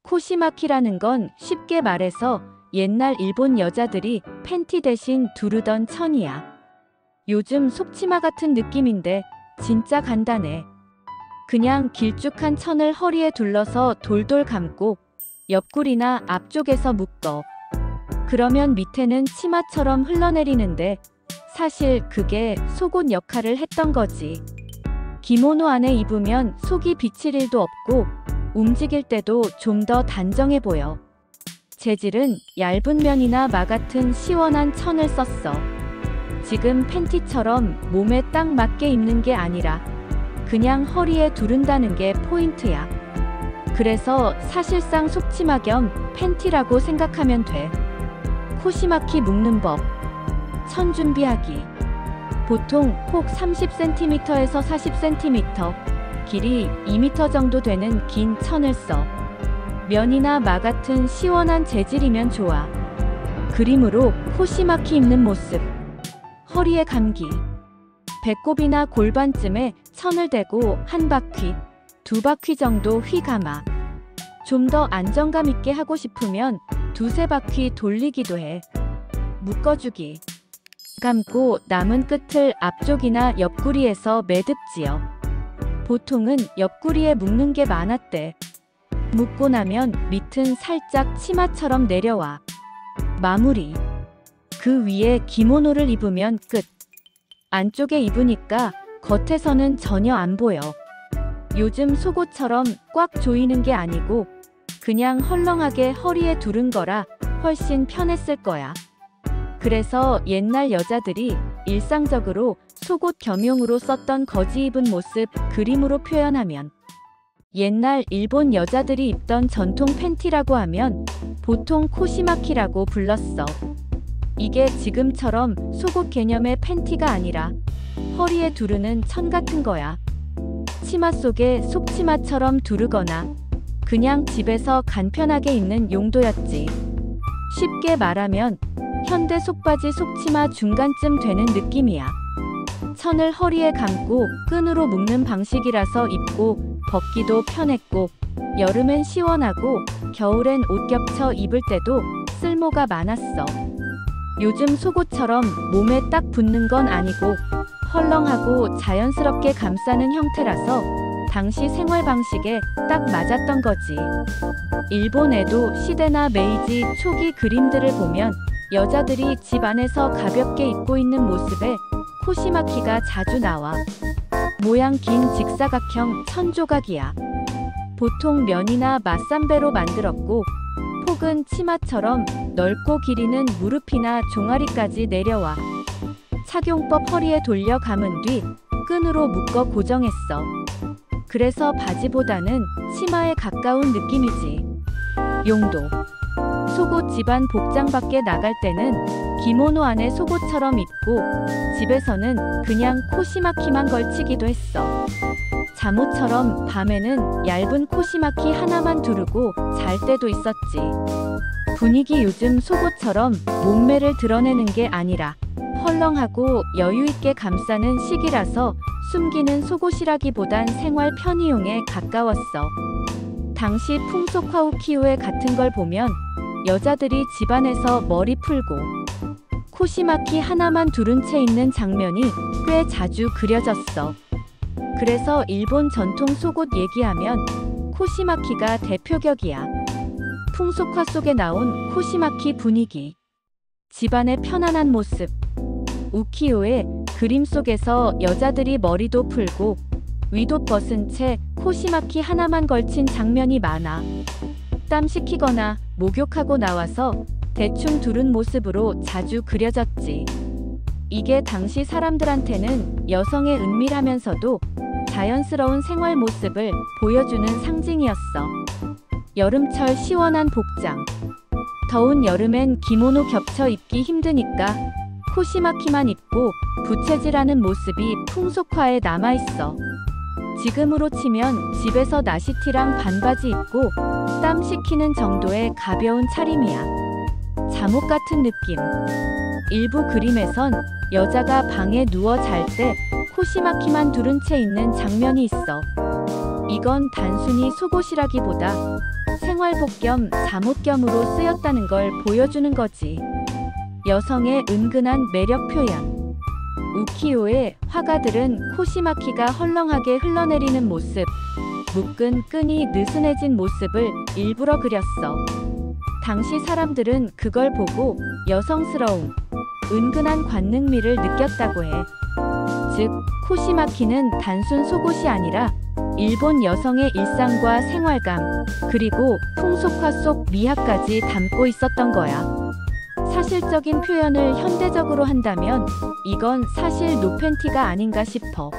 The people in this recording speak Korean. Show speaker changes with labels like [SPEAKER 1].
[SPEAKER 1] 코시마키라는 건 쉽게 말해서 옛날 일본 여자들이 팬티 대신 두르던 천이야. 요즘 속치마 같은 느낌인데 진짜 간단해. 그냥 길쭉한 천을 허리에 둘러서 돌돌 감고 옆구리나 앞쪽에서 묶어. 그러면 밑에는 치마처럼 흘러내리는데 사실 그게 속옷 역할을 했던 거지. 기모노 안에 입으면 속이 비칠 일도 없고 움직일 때도 좀 더 단정해 보여. 재질은 얇은 면이나 마 같은 시원한 천을 썼어. 지금 팬티처럼 몸에 딱 맞게 입는 게 아니라 그냥 허리에 두른다는 게 포인트야. 그래서 사실상 속치마 겸 팬티라고 생각하면 돼. 코시마키 묶는 법. 천 준비하기. 보통 폭 30cm에서 40cm, 길이 2m 정도 되는 긴 천을 써. 면이나 마 같은 시원한 재질이면 좋아. 그림으로 코시마키 입는 모습. 허리에 감기. 배꼽이나 골반쯤에 천을 대고 한 바퀴, 두 바퀴 정도 휘 감아. 좀 더 안정감 있게 하고 싶으면 두세 바퀴 돌리기도 해. 묶어주기. 감고 남은 끝을 앞쪽이나 옆구리에서 매듭 지어. 보통은 옆구리에 묶는 게 많았대. 묶고 나면 밑은 살짝 치마처럼 내려와. 마무리. 그 위에 기모노를 입으면 끝. 안쪽에 입으니까 겉에서는 전혀 안 보여. 요즘 속옷처럼 꽉 조이는 게 아니고 그냥 헐렁하게 허리에 두른 거라 훨씬 편했을 거야. 그래서 옛날 여자들이 일상적으로 속옷 겸용으로 썼던 거지 입은 모습 그림으로 표현하면 옛날 일본 여자들이 입던 전통 팬티라고 하면 보통 코시마키라고 불렀어. 이게 지금처럼 속옷 개념의 팬티가 아니라 허리에 두르는 천 같은 거야. 치마 속에 속치마처럼 두르거나 그냥 집에서 간편하게 입는 용도였지. 쉽게 말하면 현대 속바지 속치마 중간쯤 되는 느낌이야. 천을 허리에 감고 끈으로 묶는 방식이라서 입고 벗기도 편했고 여름엔 시원하고 겨울엔 옷 겹쳐 입을 때도 쓸모가 많았어. 요즘 속옷처럼 몸에 딱 붙는 건 아니고 헐렁하고 자연스럽게 감싸는 형태라서 당시 생활 방식에 딱 맞았던 거지. 일본 에도 시대나 메이지 초기 그림들을 보면 여자들이 집 안에서 가볍게 입고 있는 모습에 코시마키가 자주 나와. 모양 긴 직사각형 천 조각이야. 보통 면이나 맞삼배로 만들었고 폭은 치마처럼 넓고 길이는 무릎이나 종아리까지 내려와. 착용법 허리에 돌려 감은 뒤 끈으로 묶어 고정했어. 그래서 바지보다는 치마에 가까운 느낌이지. 용도. 속옷 집안 복장 밖에 나갈 때는 기모노 안에 속옷처럼 입고 집에서는 그냥 코시마키만 걸치기도 했어. 잠옷처럼 밤에는 얇은 코시마키 하나만 두르고 잘 때도 있었지. 분위기 요즘 속옷처럼 몸매를 드러내는 게 아니라 헐렁하고 여유있게 감싸는 시기라서 숨기는 속옷이라기보단 생활 편의용에 가까웠어. 당시 풍속화 우키요에 같은 걸 보면 여자들이 집안에서 머리 풀고 코시마키 하나만 두른 채 있는 장면이 꽤 자주 그려졌어. 그래서 일본 전통 속옷 얘기하면 코시마키가 대표격이야. 풍속화 속에 나온 코시마키 분위기. 집안의 편안한 모습. 우키요의 그림 속에서 여자들이 머리도 풀고 위도 벗은 채 코시마키 하나만 걸친 장면이 많아. 땀 식히거나 목욕하고 나와서 대충 두른 모습으로 자주 그려졌지. 이게 당시 사람들한테는 여성의 은밀하면서도 자연스러운 생활 모습을 보여주는 상징이었어. 여름철 시원한 복장. 더운 여름엔 기모노 겹쳐 입기 힘드니까 코시마키만 입고 부채질하는 모습이 풍속화에 남아있어. 지금으로 치면 집에서 나시티랑 반바지 입고 땀 식히는 정도의 가벼운 차림이야. 잠옷 같은 느낌. 일부 그림에선 여자가 방에 누워 잘 때 코시마키만 두른 채 있는 장면이 있어. 이건 단순히 속옷이라기보다 생활복 겸 잠옷 겸으로 쓰였다는 걸 보여주는 거지. 여성의 은근한 매력 표현. 우키요의 화가들은 코시마키가 헐렁하게 흘러내리는 모습, 묶은 끈이 느슨해진 모습을 일부러 그렸어. 당시 사람들은 그걸 보고 여성스러움, 은근한 관능미를 느꼈다고 해. 즉, 코시마키는 단순 속옷이 아니라 일본 여성의 일상과 생활감, 그리고 풍속화 속 미학까지 담고 있었던 거야. 사실적인 표현을 현대적으로 한다면 이건 사실 노팬티가 아닌가 싶어.